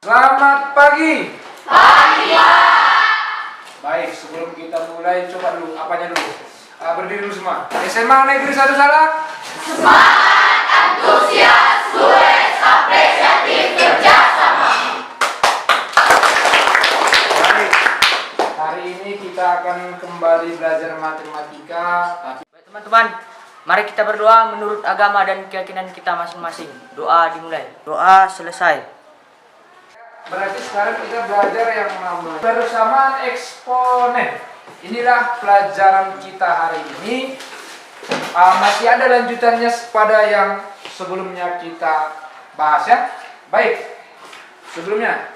Selamat pagi. Pagi, Pak. Baik, sebelum kita mulai, coba dulu apanya dulu. Berdiri dulu semua. SMA Negeri 1 Salak. Semangat, antusias, luwes, apresiatif, kerjasama. Baik, hari ini kita akan kembali belajar matematika. Baik teman-teman, mari kita berdoa menurut agama dan keyakinan kita masing-masing. Doa dimulai. Doa selesai. Berarti sekarang kita belajar yang namanya persamaan eksponen. Inilah pelajaran kita hari ini. Masih ada lanjutannya pada yang sebelumnya kita bahas ya. Baik, sebelumnya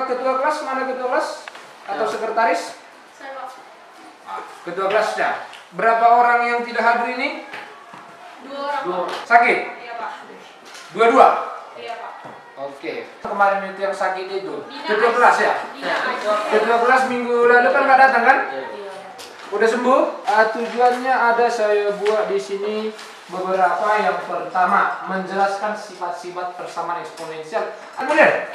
ketua kelas mana ketua kelas atau sekretaris? Saya, Pak. Ketua kelasnya. Berapa orang yang tidak hadir ini? 2 orang, Pak. Sakit? Iya, Pak. Dua-dua? Iya, Pak. Oke. Kemarin itu yang sakit itu Dina ketua aja. kelas ya? Dina aja. Ketua kelas minggu lalu kan nggak datang kan? Iya. Udah sembuh? Tujuannya ada saya buat di sini beberapa. Yang pertama, menjelaskan sifat-sifat persamaan eksponensial. Kemudian,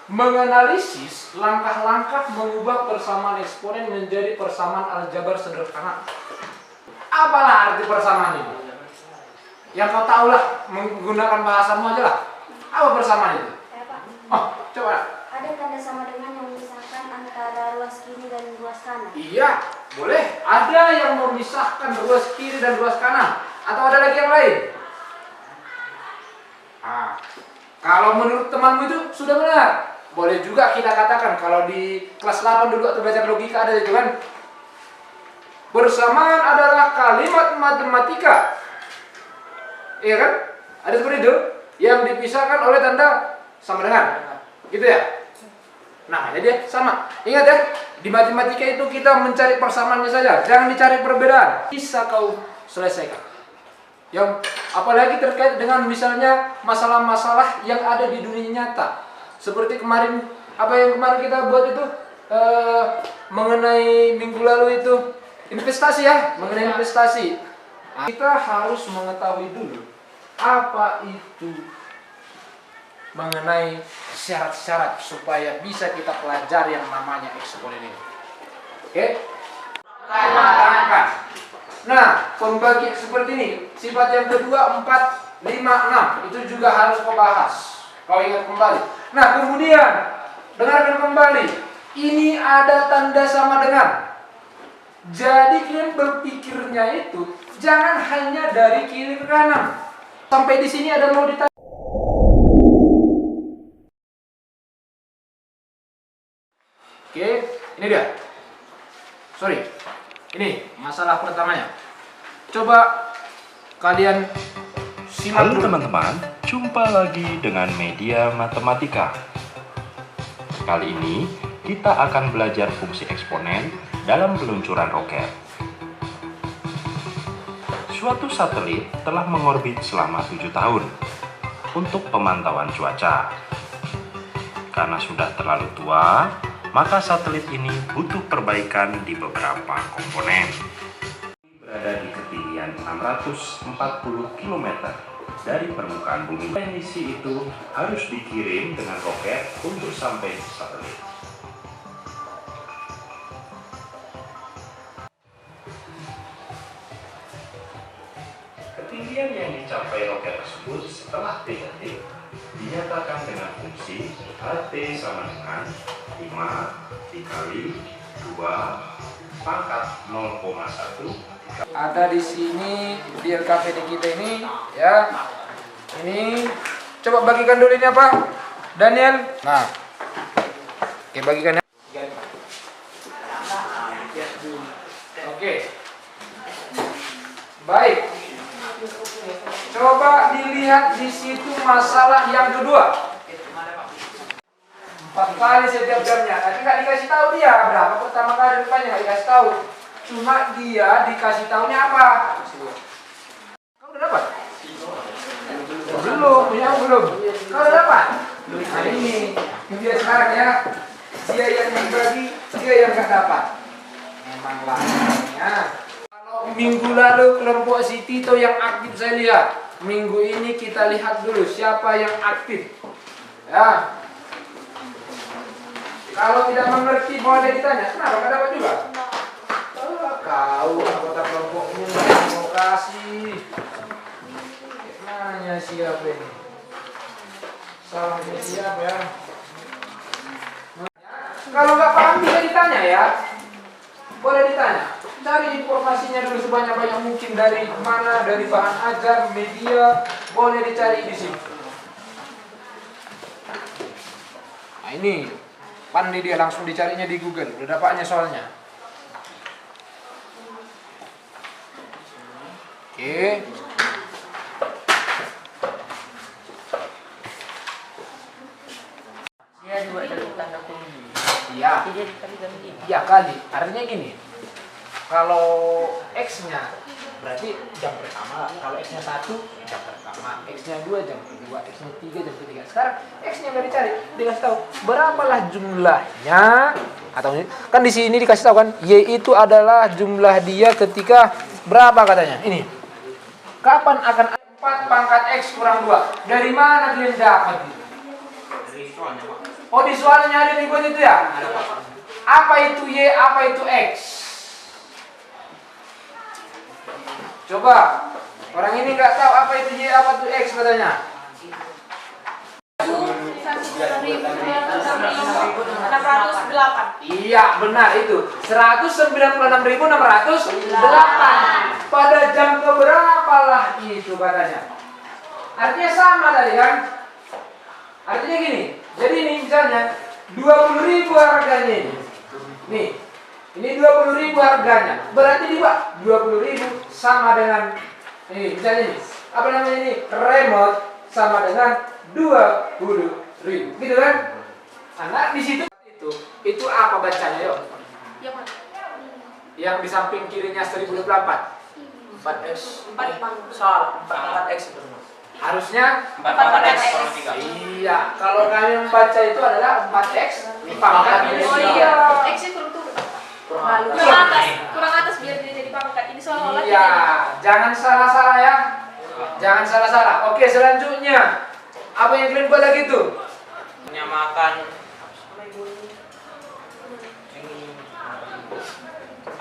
menganalisis langkah-langkah mengubah persamaan eksponen menjadi persamaan aljabar sederhana. Apalah arti persamaan ini? Yang kau tahu lah, menggunakan bahasamu aja lah. Apa persamaan itu? Ya, Pak. Oh, coba. Ada tanda sama dengan yang memisahkan antara ruas kiri dan ruas kanan. Iya, boleh. Ada yang memisahkan ruas kiri dan ruas kanan. Atau ada lagi yang lain? Kalau menurut temanmu itu sudah benar. Boleh juga kita katakan kalau di kelas 8 dulu atau belajar logika ada itu kan. Persamaan adalah kalimat matematika. Iya kan? Ada seperti itu yang dipisahkan oleh tanda sama dengan. Gitu ya? Nah, jadi dia sama. Ingat ya, di matematika itu kita mencari persamaannya saja, jangan dicari perbedaan. Bisa kau selesaikan. Yang apalagi terkait dengan misalnya masalah-masalah yang ada di dunia nyata. Seperti kemarin, apa yang kemarin kita buat itu mengenai minggu lalu itu investasi ya, mengenai investasi. Kita harus mengetahui dulu apa itu mengenai syarat-syarat supaya bisa kita pelajari yang namanya eksponen ini. Oke? Nah, pembagi seperti ini. Sifat yang kedua 4, 5, 6 itu juga harus kau bahas. Kau ingat kembali. Nah, kemudian dengarkan kembali. Ini ada tanda sama dengan. Jadi kalian berpikirnya itu jangan hanya dari kiri ke kanan. Sampai di sini ada mau ditanya. Oke, ini dia. Sorry, ini masalah pertamanya. Coba kalian simak Halo dulu. teman-teman, jumpa lagi dengan Media Matematika. Kali ini kita akan belajar fungsi eksponen dalam peluncuran roket. Suatu satelit telah mengorbit selama 7 tahun untuk pemantauan cuaca. Karena sudah terlalu tua, maka satelit ini butuh perbaikan di beberapa komponen. Berada di ketinggian 640 km dari permukaan bumi. Misi itu harus dikirim dengan roket untuk sampai ke satelit. Ketinggian yang dicapai roket tersebut setelah T-detik dinyatakan dengan fungsi HT sama dengan 5 dikali 2 pangkat 0,1. Ada di sini di LKPD kita ini ya. Ini coba bagikan dulu ini apa? Daniel. Nah. Oke, bagikan ya. Oke. Baik. Coba dilihat di situ masalah yang kedua. 4 kali setiap jamnya. Tapi nggak dikasih tahu dia berapa pertama kali rupanya nggak dikasih tahu. Cuma dia dikasih tahunya apa? Kau udah dapat? Belum, punya belum. Kau udah dapat? Nah ini dia sekarang ya. Dia yang membagi, dia yang nggak dapat. Memang lahirnya. Kalau minggu lalu kelompok si Tito yang aktif saya lihat. Minggu ini kita lihat dulu siapa yang aktif. Ya. Kalau tidak mengerti boleh ditanya. Kenapa? Nggak dapat juga? Kau anggota kelompoknya nggak mau kasih. Nanya siapa ini? Salahnya siapa ya? Kalau nggak paham bisa ditanya ya. Boleh ditanya. Cari informasinya dulu sebanyak-banyak mungkin dari mana, dari bahan ajar, media, boleh dicari di sini. Nah ini, pandai dia langsung dicarinya di Google, udah dapatnya soalnya. Oke. Dia juga dari tanda kunci. Iya. Jadi dia dikali-kali gini. Iya kali, artinya gini. Kalau X-nya berarti jam pertama, kalau X-nya 1 jam pertama, X-nya 2 jam kedua, X-nya 3 jam ketiga. Sekarang X-nya nggak dicari, dikasih tahu berapalah jumlahnya, atau kan di sini dikasih tahu kan, Y itu adalah jumlah dia ketika berapa katanya. Ini. Kapan akan 4 pangkat X kurang 2? Dari mana kalian dapat itu? Dari soalnya Pak. Oh di soalnya ada dibuat itu ya? Ada Pak. Apa itu Y, apa itu X? Coba, orang ini nggak tahu apa itu Y, apa itu X katanya. 196.608. Iya, benar itu. 196.608. Pada jam keberapa lah itu katanya. Artinya sama tadi kan? Artinya gini. Jadi ini misalnya 20.000 harganya ini. Nih. Ini 20.000 harganya. Berarti juga 20.000 sama dengan ini misalnya ini. Apa namanya ini? Remote sama dengan 20.000. Gitu kan? Karena di situ itu apa bacanya yo? Yang mana? Yang di samping kirinya 1024. 4X. 4 bang. Salah, 4X itu. Harusnya 4 X. iya, kalau kalian membaca itu adalah 4X pangkat ini. Oh iya. X-nya kurang turun. Kurang atas biar dia jadi pangkat. Ini seolah-olah Iya, jangan salah-salah ya. Jangan salah-salah. Oke, selanjutnya. Apa yang kalian buat lagi itu? Menyamakan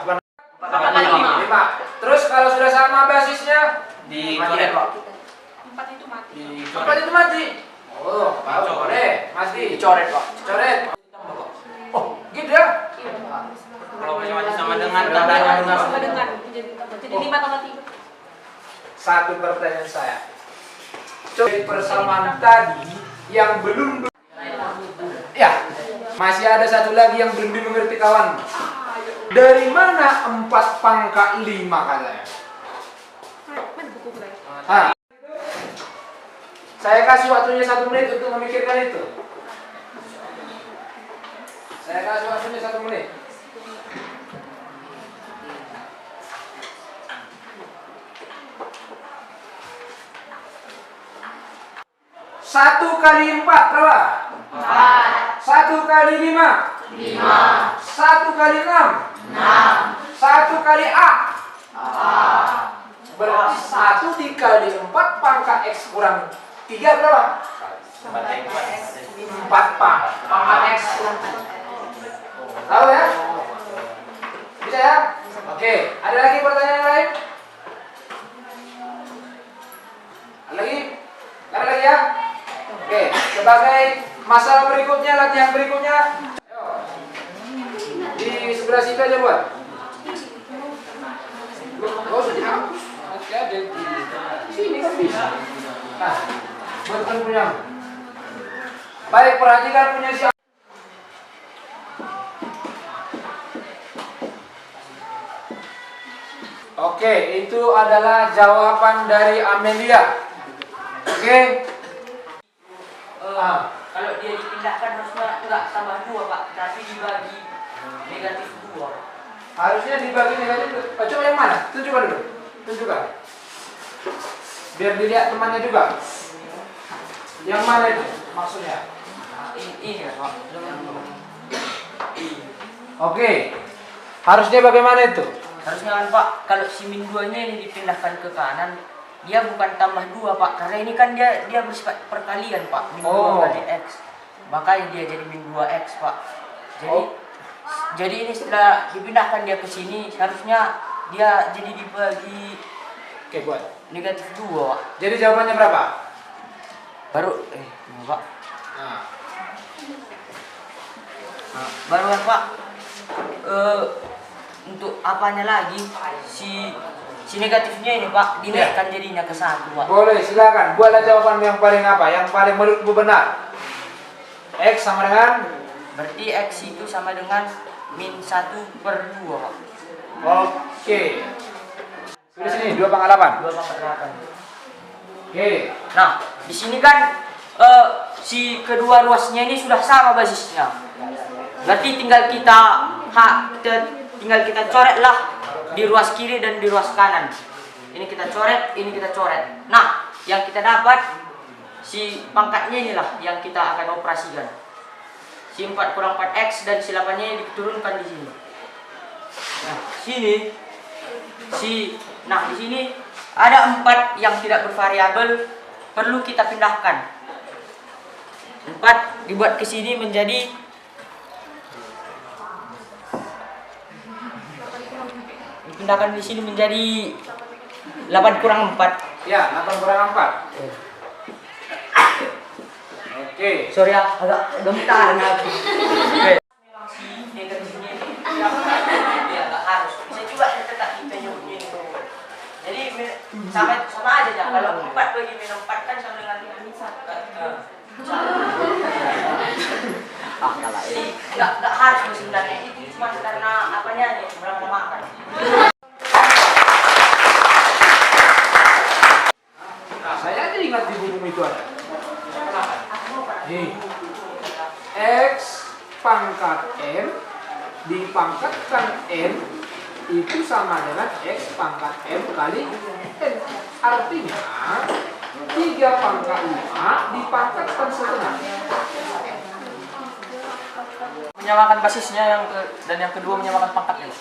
Apa? 45. 5. Terus kalau sudah sama basisnya dicoret Pak. 4 itu mati. apa itu mati? Oh, boleh. Mati. Dicoret, Pak. Coret. Oh, gitu ya? Kalau macam-macam sama dengan tandanya dengan Sama dengan jadi 5 tambah 3. Satu pertanyaan saya. Coba persamaan tadi yang belum ya, masih ada satu lagi yang belum dimengerti kawan. Dari mana 4 pangkat 5 katanya? Mana buku gue? Ah. Saya kasih waktunya 1 menit untuk memikirkan itu. Saya kasih waktunya 1 menit. Satu kali 4 berapa? 1 kali 5? 1 kali 6? 1 kali A? Berarti 1 dikali 4 pangkat X kurang 3 berapa? 4 pangkat X. Tahu ya? Bisa ya? Oke, ada lagi pertanyaan lain? Ada lagi? Ada lagi ya? Oke, sebagai masalah berikutnya, latihan berikutnya, ayo. Di sebelah situ aja buat. Oh, sudah dihapus. Masih ada di sini kan bisa. Nah, buatkan punya. Baik, perhatikan punya siapa. Oke, itu adalah jawaban dari Amelia. Oke. Kalau dia dipindahkan harusnya enggak tambah 2, Pak, tapi dibagi negatif 2. Harusnya dibagi negatif. Coba yang mana? Tunjukkan dulu. Tunjukkan. Biar dilihat temannya juga. Yang mana itu maksudnya? Ini ya, Pak. Oke. Harusnya bagaimana itu? Harusnya kan, Pak, kalau si min 2-nya ini dipindahkan ke kanan, dia bukan tambah 2, Pak, karena ini kan dia bersifat perkalian, Pak. Min 2 kali X. Makanya dia jadi min 2X, Pak. Jadi ini setelah dipindahkan dia ke sini, seharusnya dia jadi dibagi Oke, buat. negatif 2. Jadi jawabannya berapa? Baru Pak. Nah, Baruan Pak. Untuk apanya lagi si negatifnya ini Pak dinaikkan jadinya ke 1 Pak. boleh, silakan. Buatlah jawaban yang paling apa? Yang paling menurutmu benar. X sama dengan Berarti X itu sama dengan -1/2 Pak. oke. Tulis sini 2/8. 2/8. Oke. Nah, di sini kan si kedua ruasnya ini sudah sama basisnya. Berarti tinggal kita coretlah di ruas kiri dan di ruas kanan. Ini kita coret, ini kita coret. Nah, yang kita dapat si pangkatnya inilah yang kita akan operasikan. Si 4 kurang 4x dan si 8-nya diturunkan di sini. Nah, di sini ada 4 yang tidak bervariabel, perlu kita pindahkan. 4 dibuat ke sini menjadi dipindahkan di sini menjadi 8 kurang 4. Ya, 8 kurang 4. Oke. Sorry ya, agak gemetar aku. Oke. Memang si negatifnya ini ya nggak harus. Bisa juga tetap kita nyebutnya ini. Jadi sama aja ya. Kalau 4 bagi minus 4 kan sama dengan minus 1. Jadi nggak harus sebenarnya. Itu cuma karena apanya nih, berapa makan. Nah, saya aja ingat di buku itu ada. Nih. X pangkat M dipangkatkan N itu sama dengan X pangkat M kali N. Artinya 3 pangkat 5 dipangkatkan setengah. Menyamakan basisnya dan yang kedua menyamakan pangkatnya.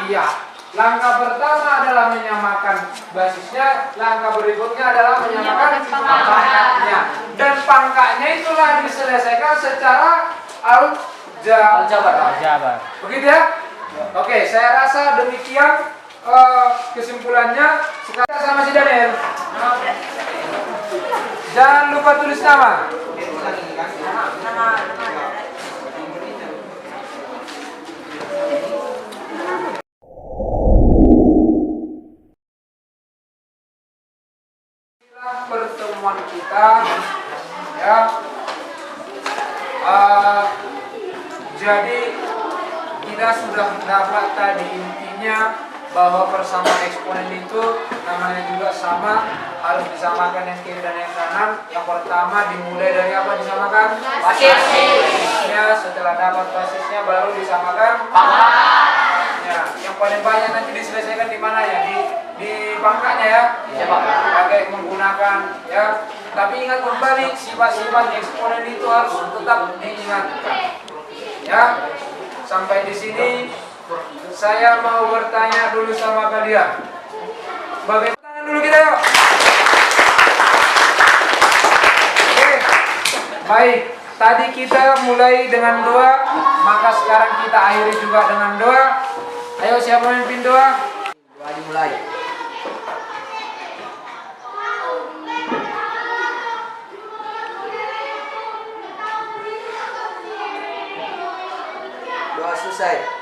Iya. Langkah pertama adalah menyamakan basisnya, langkah berikutnya adalah menyamakan pangkatnya. Dan pangkatnya itulah diselesaikan secara aljabar. Begitu ya? Oke, saya rasa demikian kesimpulannya. Sekarang sama si Daniel. Jangan lupa tulis nama. Pertemuan kita ya, jadi kita sudah dapat tadi intinya bahwa persamaan eksponen itu namanya juga sama, harus disamakan yang kiri dan yang kanan. Yang pertama dimulai dari apa disamakan? Basisnya. Setelah dapat basisnya baru disamakan pangkatnya. Yang paling banyak nanti diselesaikan di mana ya? Di pangkatnya ya. Pakai menggunakan ya. Tapi ingat kembali sifat-sifat eksponen itu harus tetap diingatkan. Ya. Sampai di sini saya mau bertanya dulu sama kalian. Bagaimana tanya dulu kita yuk. Oke. Baik, tadi kita mulai dengan doa, maka sekarang kita akhiri juga dengan doa. Ayo siapa memimpin doa? Doa dimulai. Doa selesai.